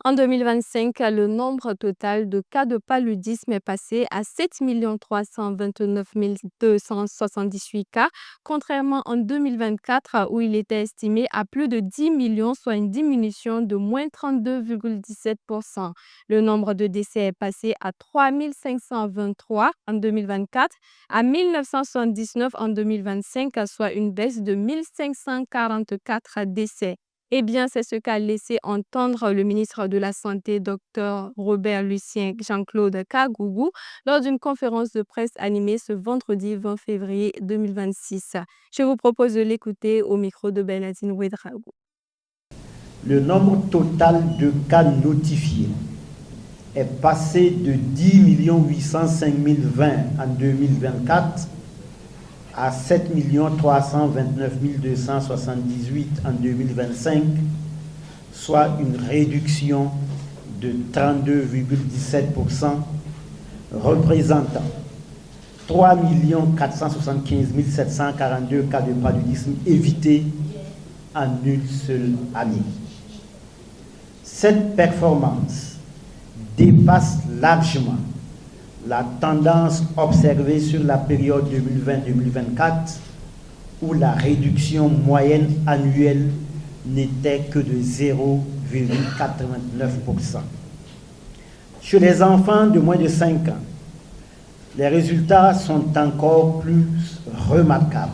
En 2025, le nombre total de cas de paludisme est passé à 7 329 278 cas, contrairement en 2024 où il était estimé à plus de 10 millions, soit une diminution de moins 32,17%. Le nombre de décès est passé à 3 523 en 2024 à 1 979 en 2025, soit une baisse de 1 544 décès. Eh bien, c'est ce qu'a laissé entendre le ministre de la Santé, Dr Robert Lucien Jean-Claude Kagougou, lors d'une conférence de presse animée ce vendredi 20 février 2026. Je vous propose de l'écouter au micro de Bernardine Ouedraogo. Le nombre total de cas notifiés est passé de 10 805 020 en 2024 à 7 329 278 en 2025, soit une réduction de 32,17%, représentant 3 475 742 cas de paludisme évités en une seule année. Cette performance dépasse largement la tendance observée sur la période 2020-2024 où la réduction moyenne annuelle n'était que de 0,89%. Chez les enfants de moins de 5 ans, les résultats sont encore plus remarquables.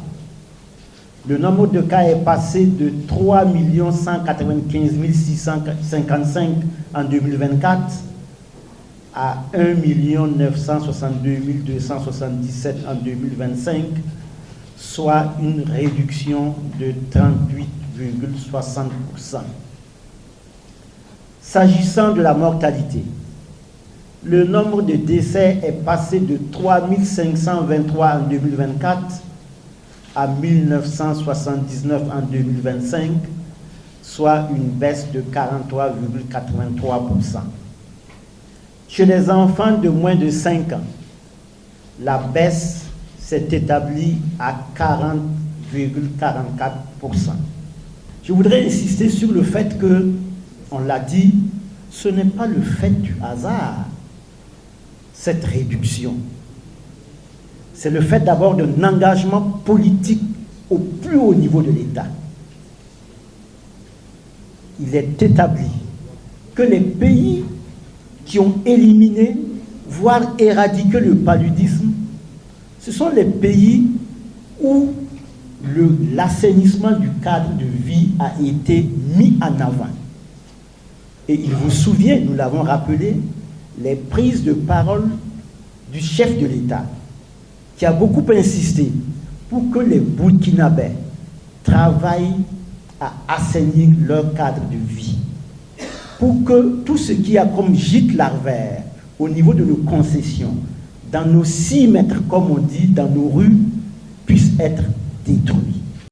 Le nombre de cas est passé de 3 195 655 en 2024 à 1 962 277 en 2025, soit une réduction de 38,60%. S'agissant de la mortalité, le nombre de décès est passé de 3 523 en 2024 à 1 979 en 2025, soit une baisse de 43,83%. Chez les enfants de moins de 5 ans, la baisse s'est établie à 40,44%. Je voudrais insister sur le fait que, on l'a dit, ce n'est pas le fait du hasard, cette réduction. C'est le fait d'abord d'un engagement politique au plus haut niveau de l'État. Il est établi que les pays qui ont éliminé, voire éradiqué le paludisme, ce sont les pays où l'assainissement du cadre de vie a été mis en avant. Et il vous souvient, nous l'avons rappelé, les prises de parole du chef de l'État, qui a beaucoup insisté pour que les Burkinabés travaillent à assainir leur cadre de vie, pour que tout ce qui a comme gîte larvaire au niveau de nos concessions, dans nos 6 mètres, comme on dit, dans nos rues, puisse être détruit.